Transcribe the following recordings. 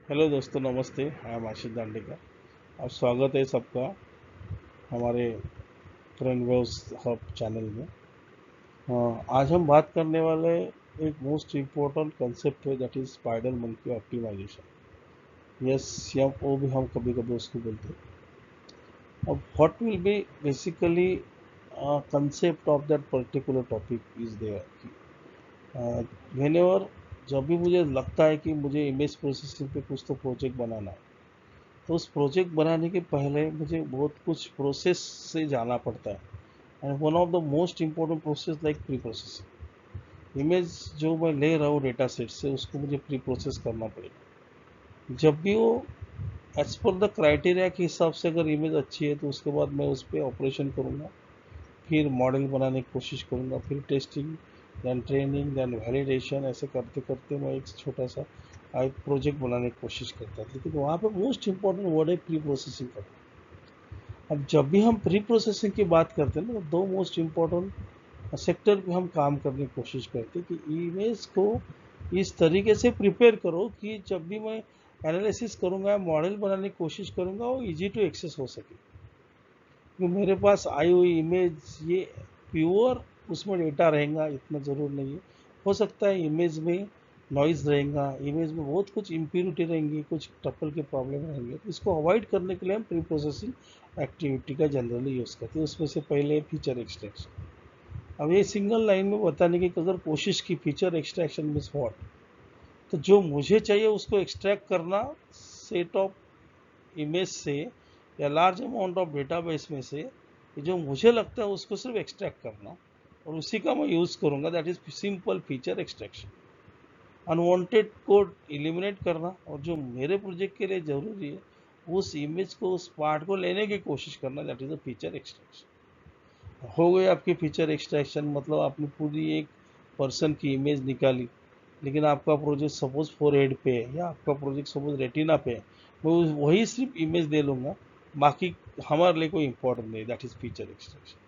Hello दोस्तों, नमस्ते। I am आशीष दांडेकर। अब स्वागत है सबका हमारे ट्रेंड वेव्स हब चैनल में। आज हम बात करने वाले एक मोस्ट इम्पोर्टेंट कंसेप्ट है, that is spider monkey optimization. Yes, या वो भी हम कभी कभी उसको बोलते हैं। अब what will be basically concept of that particular topic is there. Whenever जब भी मुझे लगता है कि मुझे इमेज प्रोसेसिंग पे कुछ तो प्रोजेक्ट बनाना है, तो उस प्रोजेक्ट बनाने के पहले मुझे बहुत कुछ प्रोसेस से जाना पड़ता है। And one of the most important process like pre processing. Image जो मैं ले रहा हूँ डेटा सेट से, उसको मुझे प्री प्रोसेस करना पड़ेगा। जब भी वो एज पर द क्राइटेरिया के हिसाब से अगर इमेज अच्छी है, तो उसके बाद मैं उस पर ऑपरेशन करूँगा, फिर मॉडल बनाने की कोशिश करूँगा, फिर testing, then training, then validation. ऐसे करते करते मैं एक छोटा सा एक प्रोजेक्ट बनाने की कोशिश करता था। लेकिन वहाँ पे मोस्ट इम्पोर्टेंट वर्ड है प्री प्रोसेसिंग का। अब जब भी हम प्री प्रोसेसिंग की बात करते हैं ना, दो मोस्ट इम्पोर्टेंट सेक्टर पे हम काम करने की कोशिश करते हैं कि इमेज को इस तरीके से प्रिपेयर करो कि जब भी मैं एनालिसिस करूंगा, मॉडल बनाने की कोशिश करूंगा, वो इजी टू एक्सेस हो सके। क्योंकि मेरे पास आई हुई इमेज ये प्योर उसमें डेटा रहेगा इतना ज़रूर नहीं है। हो सकता है इमेज में नॉइज़ रहेगा, इमेज में बहुत कुछ इम्प्योरिटी रहेंगी, कुछ टपल के प्रॉब्लम रहेंगे। तो इसको अवॉइड करने के लिए हम प्री प्रोसेसिंग एक्टिविटी का जनरली यूज़ करते हैं। उसमें से पहले फीचर एक्सट्रैक्शन। अब ये सिंगल लाइन में बताने की अगर कोशिश की, फीचर एक्सट्रैक्शन मीन्स व्हाट, तो जो मुझे चाहिए उसको एक्सट्रैक्ट करना सेट ऑफ इमेज से या लार्ज अमाउंट ऑफ डेटाबेस में से, जो मुझे लगता है उसको सिर्फ एक्सट्रैक्ट करना, और उसी का मैं यूज़ करूँगा। That is simple feature extraction. Unwanted code eliminate करना, और जो मेरे प्रोजेक्ट के लिए ज़रूरी है उस इमेज को, उस पार्ट को लेने की कोशिश करना। That is a feature extraction. हो गई आपकी फीचर एक्सट्रैक्शन, मतलब आपने पूरी एक पर्सन की इमेज निकाली, लेकिन आपका प्रोजेक्ट सपोज फोरहेड पे है, या आपका प्रोजेक्ट सपोज रेटिना पे है। मैं वही सिर्फ इमेज दे लूँगा, बाकी हमारे लिए कोई इंपॉर्टेंट नहीं। That is feature extraction.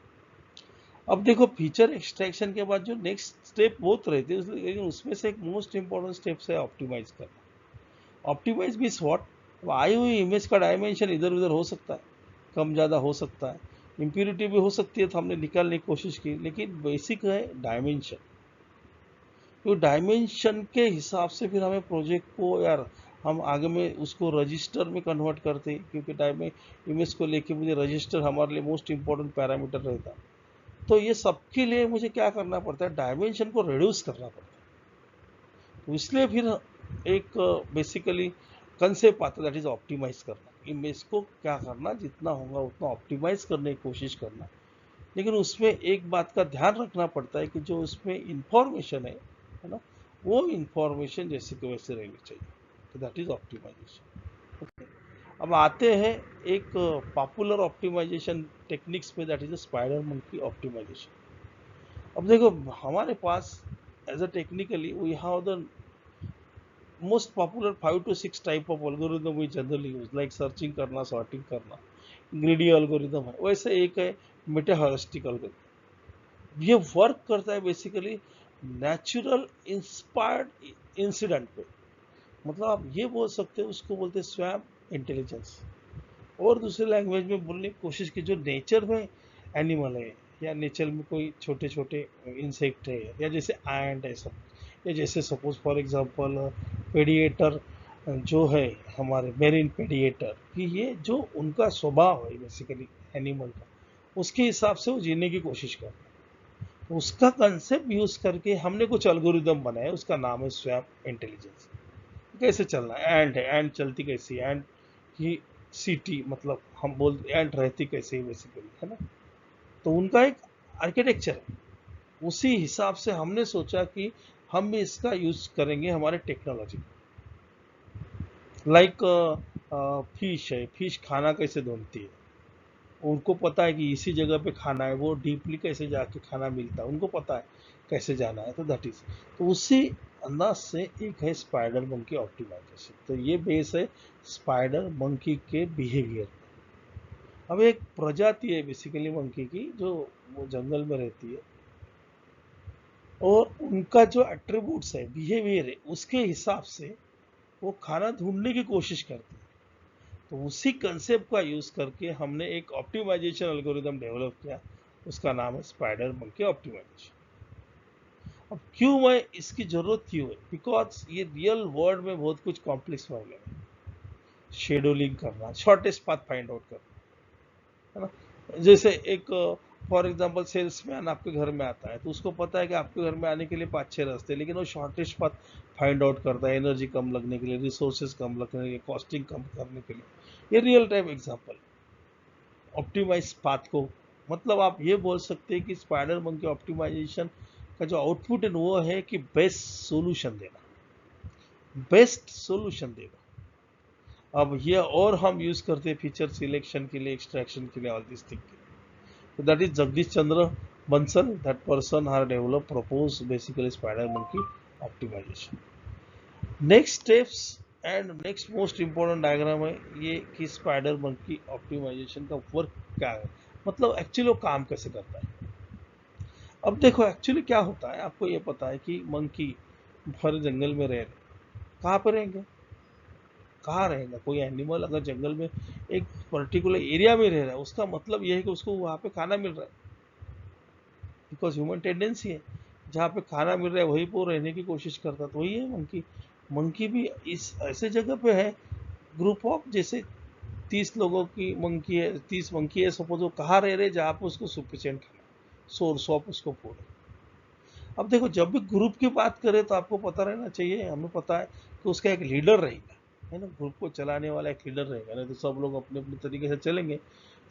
अब देखो, फीचर एक्सट्रैक्शन के बाद जो नेक्स्ट स्टेप बहुत रहते हैं, लेकिन उसमें से एक मोस्ट इंपॉर्टेंट स्टेप है ऑप्टिमाइज करना। Optimise means what? आई हुई इमेज का डायमेंशन इधर उधर हो सकता है, कम ज़्यादा हो सकता है, इम्प्योरिटी भी हो सकती है, तो हमने निकालने की कोशिश की। लेकिन बेसिक है डायमेंशन। तो डायमेंशन के हिसाब से फिर हमें प्रोजेक्ट को, यार हम आगे में उसको रजिस्टर में कन्वर्ट करते हैं, क्योंकि इमेज को लेके मुझे रजिस्टर हमारे लिए मोस्ट इंपॉर्टेंट पैरामीटर रहता है। तो ये सबके लिए मुझे क्या करना पड़ता है, डायमेंशन को रिड्यूस करना पड़ता है। तो इसलिए फिर एक बेसिकली कंसेप्ट आता है, दैट इज ऑप्टिमाइज करना। इमेज को क्या करना, जितना होगा उतना ऑप्टिमाइज करने की कोशिश करना। लेकिन उसमें एक बात का ध्यान रखना पड़ता है कि जो उसमें इंफॉर्मेशन है ना, वो इंफॉर्मेशन जैसे कि वैसे रहनी चाहिए। तो दैट इज ऑप्टिमाइजेशन। ओके। अब आते हैं एक पॉपुलर ऑप्टिमाइजेशन टेक्निक्स पे, that is spider monkey optimization. अब देखो, हमारे पास as a technically we have the most popular 5 to 6 type of algorithm we generally use, like searching करना, सॉर्टिंग करना, ग्रीडी एल्गोरिदम है। वैसे एक है मेटा हेरिस्टिक एल्गोरिदम। ये वर्क करता है बेसिकली नेचुरल इंस्पायर्ड इंसिडेंट पे। मतलब आप ये बोल सकते हो, उसको बोलते हैं स्वैम इंटेलिजेंस। और दूसरे लैंग्वेज में बोलने की कोशिश की, जो नेचर में एनिमल है, या नेचर में कोई छोटे छोटे इंसेक्ट है, या जैसे एंट है सब, या जैसे सपोज फॉर एग्जांपल पेडिएटर जो है, हमारे मेरीन पेडिएटर, कि ये जो उनका स्वभाव है बेसिकली एनिमल का, उसके हिसाब से वो जीने की कोशिश करते हैं। तो उसका कंसेप्ट यूज करके हमने कुछ एल्गोरिदम बनाया, उसका नाम है स्वैप इंटेलिजेंस। कैसे चलना है, एंट है, एंट चलती कैसी है, एंट की सिटी, मतलब हम बोलते एंट रहती कैसे है बेसिकली, है ना। तो उनका एक आर्किटेक्चर है। उसी हिसाब से हमने सोचा कि हम भी इसका यूज करेंगे हमारे टेक्नोलॉजी। लाइक फिश है, फिश खाना कैसे ढूंढती है, उनको पता है कि इसी जगह पे खाना है, वो डीपली कैसे जाके खाना मिलता है, उनको पता है कैसे जाना है। तो दैट इज, तो उसी अंदाज से एक है स्पाइडर मंकी ऑप्टिमाइजेशन। तो ये बेस है स्पाइडर मंकी के बिहेवियर। अब एक प्रजाति है बेसिकली मंकी की, जो वो जंगल में रहती है, और उनका जो एट्रीब्यूट्स है, बिहेवियर है, उसके हिसाब से वो खाना ढूंढने की कोशिश करते हैं। तो उसी कंसेप्ट का यूज करके हमने एक ऑप्टिमाइजेशन एल्गोरिदम डेवलप किया, उसका नाम है स्पाइडर मंकी ऑप्टिमाइजेशन। अब क्यों मैं इसकी जरूरत क्यों है, बिकॉज ये रियल वर्ल्ड में बहुत कुछ कॉम्प्लेक्स प्रॉब्लम है। शेड्यूलिंग करना, शॉर्टेस्ट पाथ फाइंड आउट करना, है ना। जैसे एक फॉर एग्जांपल सेल्समैन आपके घर में आता है, तो उसको पता है कि आपके घर में आने के लिए 5-6 रास्ते, लेकिन वो शॉर्टेस्ट पाथ फाइंड आउट करता है, एनर्जी कम लगने के लिए, रिसोर्सेज कम लगने के लिए, कॉस्टिंग कम करने के लिए। ये real time example optimize path को, मतलब आप ये बोल सकते हैं कि स्पाइडर मंकी ऑप्टिमाइजेशन का जो आउटपुट है वो है कि बेस्ट सॉल्यूशन देना, बेस्ट सॉल्यूशन देना। अब ये और हम यूज करते हैं फीचर सिलेक्शन के लिए, एक्सट्रैक्शन के लिए, ऑल दिस थिंग के लिए। So that is Jagdish Chandra Bansal. That person has developed, proposed basically spider monkey optimization. Next steps and next most important diagram है ये कि स्पाइडर मंकी ऑप्टिमाइजेशन का वर्क क्या है, मतलब एक्चुअली वो काम कैसे करता है। अब देखो एक्चुअली क्या होता है, आपको ये पता है कि मंकी भर जंगल में रह रहे, कहाँ पर रहेंगे, कहाँ रहेगा कोई एनिमल अगर जंगल में एक पर्टिकुलर एरिया में रह रहा है, उसका मतलब यह है कि उसको वहाँ पे खाना मिल रहा है, बिकॉज ह्यूमन टेंडेंसी है, जहाँ पे खाना मिल रहा है वहीं पर रहने की कोशिश करता, तो वही है मंकी। मंकी भी इस ऐसे जगह पे है, ग्रुप ऑफ जैसे 30 लोगों की मंकी है, 30 मंकी है सपोज, वो कहाँ रह रहे जहाँ पे उसको सफिशिएंट खाना, सोर्स ऑफ उसको फूड है। अब देखो जब भी ग्रुप की बात करें तो आपको पता रहना चाहिए, हमें पता है कि उसका एक लीडर रहेगा, है ना, ग्रुप को चलाने वाला एक लीडर रहेगा, नहीं तो सब लोग अपने अपने तरीके से चलेंगे,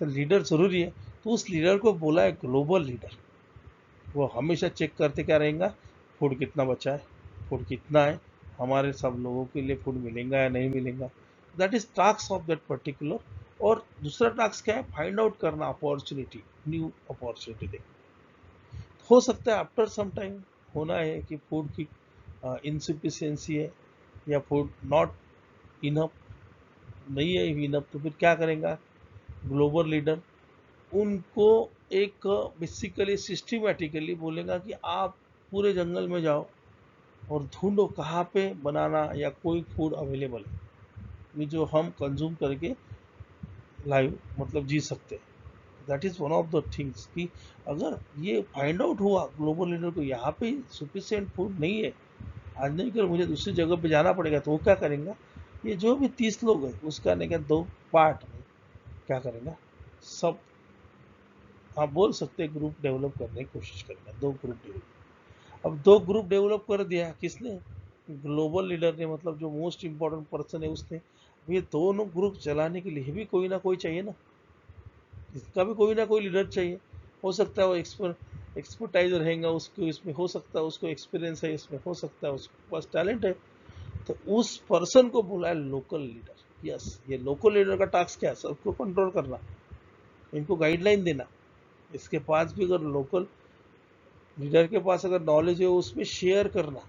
तो लीडर जरूरी है। तो उस लीडर को बोला है ग्लोबल लीडर। वो हमेशा चेक करते क्या रहेगा, फूड कितना बचा है, फूड कितना है, हमारे सब लोगों के लिए फूड मिलेगा या नहीं मिलेगा, that is task of that particular. और दूसरा टास्क क्या है, फाइंड आउट करना अपॉर्चुनिटी, न्यू अपॉर्चुनिटी देखना। हो सकता है आफ्टर सम टाइम होना है कि फूड की इनसफिशियंसी है या फूड नॉट इनफ, नहीं है इनफ, तो फिर क्या करेगा ग्लोबल लीडर, उनको एक बेसिकली सिस्टमेटिकली बोलेगा कि आप पूरे जंगल में जाओ और ढूंढो कहाँ पे बनाना या कोई फूड अवेलेबल है जो हम कंज्यूम करके लाइव मतलब जी सकते हैं। That is one of the things कि अगर ये फाइंड आउट हुआ ग्लोबल लीडर को यहाँ पे सफिशिएंट फूड नहीं है, आज नहीं कर मुझे दूसरी जगह पे जाना पड़ेगा, तो वो क्या करेंगे, ये जो भी 30 लोग हैं उसका नहीं क्या 2 पार्ट में क्या करेंगे, सब आप बोल सकते हैं ग्रुप डेवलप करने की कोशिश करेंगे, 2 ग्रुप डेवलप। अब 2 ग्रुप डेवलप कर दिया किसने, ग्लोबल लीडर ने, मतलब जो मोस्ट इंपॉर्टेंट पर्सन है उसने। ये दोनों ग्रुप चलाने के लिए भी कोई ना कोई चाहिए ना, इसका भी कोई ना कोई लीडर चाहिए। हो सकता है वो एक्सपर्टाइज रहेगा उसको इसमें, हो सकता है उसको एक्सपीरियंस है इसमें, हो सकता है उसके पास टैलेंट है, तो उस पर्सन को बोला है लोकल लीडर। यस, ये लोकल लीडर का टास्क क्या है, सबको कंट्रोल करना, इनको गाइडलाइन देना। इसके पास भी अगर लोकल लीडर के पास अगर नॉलेज है उसमें शेयर करना,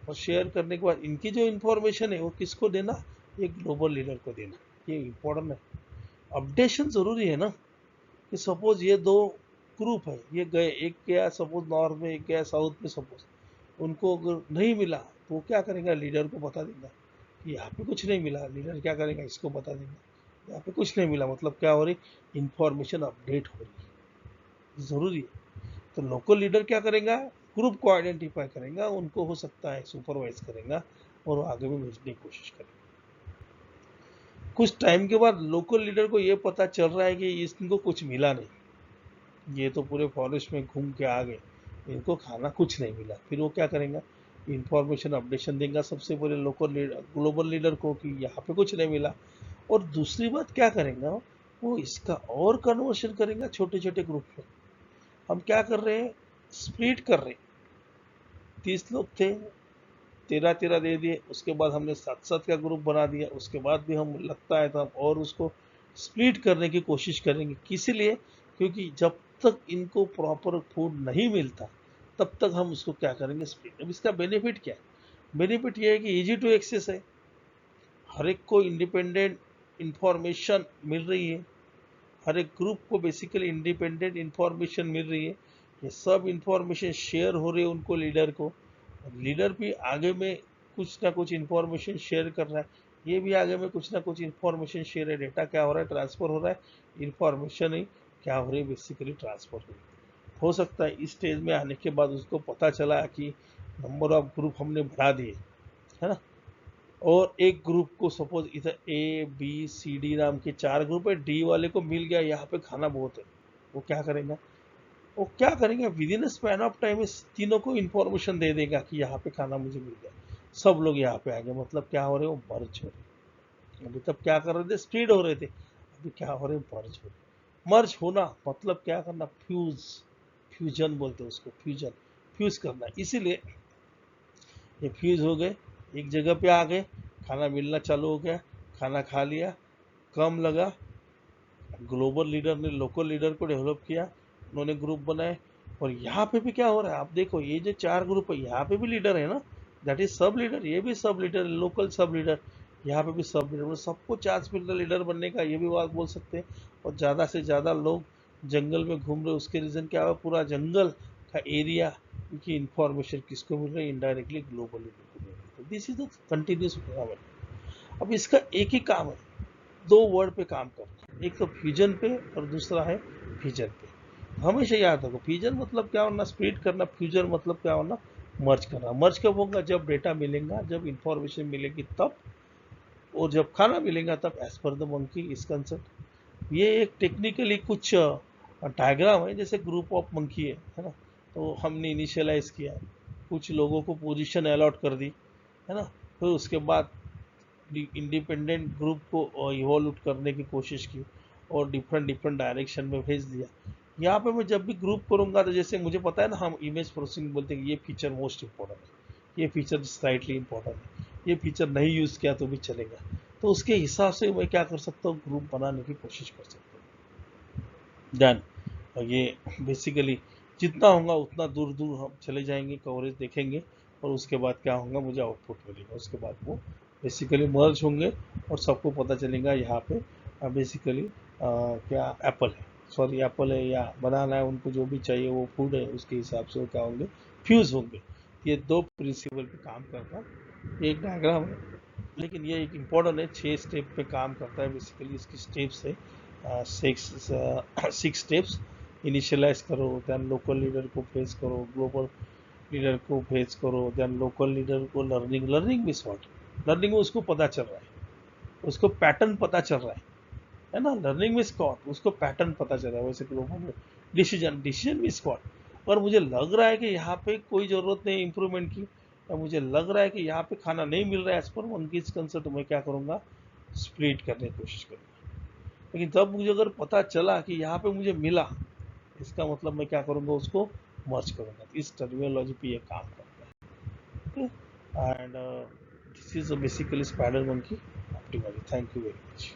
और शेयर करने के बाद इनकी जो इंफॉर्मेशन है वो किसको देना, ये ग्लोबल लीडर को देना। ये इंपॉर्टेंट है, अपडेशन जरूरी है ना। कि सपोज ये 2 ग्रुप है, ये गए, एक गया सपोज नॉर्थ में, एक गया साउथ में, सपोज उनको अगर नहीं मिला तो वो क्या करेगा, लीडर को बता देगा कि यहाँ पे कुछ नहीं मिला, लीडर क्या करेगा, इसको बता देगा यहाँ पे कुछ नहीं मिला, मतलब क्या हो रही, इंफॉर्मेशन अपडेट हो रही है, जरूरी है। तो लोकल लीडर क्या करेगा, ग्रुप को आइडेंटिफाई करेगा, उनको हो सकता है सुपरवाइज करेगा और आगे में भेजने की कोशिश करेगा। कुछ टाइम के बाद लोकल लीडर को ये पता चल रहा है कि इनको कुछ मिला नहीं, ये तो पूरे फॉरेस्ट में घूम के आ गए, इनको खाना कुछ नहीं मिला, फिर वो क्या करेंगे, इंफॉर्मेशन अपडेशन देगा सबसे पहले लोकल लीडर ग्लोबल लीडर को कि यहाँ पे कुछ नहीं मिला। और दूसरी बात क्या करेंगे, वो इसका और कन्वर्शन करेंगे छोटे छोटे ग्रुप में। हम क्या कर रहे हैं, स्प्लिट कर रहे हैं, 30 लोग थे, 13-13 दे दिए, उसके बाद हमने 7-7 का ग्रुप बना दिया, उसके बाद भी हम लगता है तो हम और उसको स्प्लिट करने की कोशिश करेंगे, किस लिए, क्योंकि जब तक इनको प्रॉपर फूड नहीं मिलता तब तक हम उसको क्या करेंगे, स्प्लिट। अब इसका बेनिफिट क्या है, बेनिफिट ये है कि इजी टू एक्सेस है, हर एक को इंडिपेंडेंट इंफॉर्मेशन मिल रही है, हर एक ग्रुप को बेसिकली इंडिपेंडेंट इंफॉर्मेशन मिल रही है, ये सब इंफॉर्मेशन शेयर हो रही है उनको लीडर को, लीडर भी आगे में कुछ ना कुछ इंफॉर्मेशन शेयर कर रहा है, ये भी आगे में कुछ ना कुछ इंफॉर्मेशन शेयर है। डेटा क्या हो रहा है, ट्रांसफर हो रहा है, इंफॉर्मेशन ही क्या हो रही है, बेसिकली ट्रांसफर हो रही है। हो सकता है इस स्टेज में आने के बाद उसको पता चला कि नंबर ऑफ ग्रुप हमने बढ़ा दिए, है ना, और एक ग्रुप को सपोज इधर ए बी सी डी नाम के 4 ग्रुप है, डी वाले को मिल गया यहाँ पे खाना बहुत है, वो क्या करेगा, वो क्या करेंगे with in span of time इस तीनों को इन्फॉर्मेशन दे देगा कि यहाँ पे खाना मुझे मिल गया, सब लोग यहाँ पे आ गए, मतलब क्या हो रहे, वो मर्ज हो रहे। अभी तब क्या कर रहे थे, स्प्लिट हो रहे थे, अभी क्या हो रहे, मर्ज हो रहे। मर्ज होना मतलब क्या करना, फ्यूज, फ्यूजन बोलते हैं उसको, फ्यूजन, फ्यूज करना। इसीलिए ये फ्यूज हो गए, एक जगह पे आ गए, खाना मिलना चालू हो गया, खाना खा लिया, कम लगा, ग्लोबल लीडर ने लोकल लीडर को डेवलप किया, उन्होंने ग्रुप बनाए। और यहाँ पे भी क्या हो रहा है, आप देखो ये जो 4 ग्रुप है, यहाँ पे भी लीडर है ना, दैट इज सब लीडर, ये भी सब लीडर, लोकल सब लीडर, यहाँ पे भी सब लीडर, मतलब सबको चांस मिल रहा है लीडर बनने का, ये भी बात बोल सकते हैं। और ज़्यादा से ज़्यादा लोग जंगल में घूम रहे, उसके रीज़न क्या है, पूरा जंगल का एरिया की इंफॉर्मेशन किसको मिल रही है, इनडायरेक्टली ग्लोबल लीडर को मिल रही है। This is the continuous program. अब इसका एक ही काम है, 2 वर्ड पे काम करना, एक तो फ्यूजन पे और दूसरा है फ्यूजन पे। हमेशा याद रखो, फ्यूजन मतलब क्या होना, स्प्लिट करना, फ्यूजन मतलब क्या होना, मर्ज करना। मर्ज कब होगा, जब डेटा मिलेगा, जब इंफॉर्मेशन मिलेगी तब, और जब खाना मिलेगा तब, as per the monkey is concept. ये एक टेक्निकली कुछ डायग्राम है, जैसे ग्रुप ऑफ मंकी है ना, तो हमने इनिशियलाइज किया, कुछ लोगों को पोजीशन अलॉट कर दी, है ना, फिर उसके बाद इंडिपेंडेंट ग्रुप को इवॉल्व करने की कोशिश की और डिफरेंट डिफरेंट डायरेक्शन में भेज दिया। यहाँ पे मैं जब भी ग्रुप करूँगा तो जैसे मुझे पता है ना, हम इमेज प्रोसेसिंग बोलते हैं कि ये फीचर मोस्ट इंपॉर्टेंट है, ये फीचर स्लाइटली इंपॉर्टेंट है, ये फीचर नहीं यूज़ किया तो भी चलेगा, तो उसके हिसाब से मैं क्या कर सकता हूँ, ग्रुप बनाने की कोशिश कर सकता हूँ। डन। और ये बेसिकली जितना होगा उतना दूर दूर हम चले जाएंगे, कवरेज देखेंगे, और उसके बाद क्या होगा, मुझे आउटपुट मिलेगा, उसके बाद वो बेसिकली मर्ज होंगे और सबको पता चलेगा यहाँ पे बेसिकली क्या एप्पल है, सॉरी एप्पल है या बनाना है, उनको जो भी चाहिए वो फूड है, उसके हिसाब से वो क्या होंगे, फ्यूज होंगे। ये 2 प्रिंसिपल पे काम करता है, एक डायग्राम है, लेकिन ये एक इम्पोर्टेंट है, 6 स्टेप पे काम करता है बेसिकली। इसकी स्टेप्स है 6 स्टेप्स। इनिशियलाइज करो, देन लोकल लीडर को फेस करो, ग्लोबल लीडर को फेस करो, देन लोकल लीडर को लर्निंग, लर्निंग भी शॉर्ट, लर्निंग में उसको पता चल रहा है, उसको पैटर्न पता चल रहा है ना, लर्निंग में स्कॉट उसको पैटर्न पता चल रहा है। वैसे ग्लोबल में डिसीजन, डिसीजन भी स्कॉट, और मुझे लग रहा है कि यहाँ पे कोई ज़रूरत नहीं इम्प्रूवमेंट की, या मुझे लग रहा है कि यहाँ पे खाना नहीं मिल रहा है एज पर उनकी कंसर्ट, मैं क्या करूँगा, स्प्लिट करने की कोशिश करूँगा। लेकिन तब मुझे अगर पता चला कि यहाँ पे मुझे मिला, इसका मतलब मैं क्या करूँगा, उसको मर्ज करूँगा। इस टर्मिनोलॉजी पे ये काम करता है। Okay, and this is basically spider monkey optimally. Thank you very much.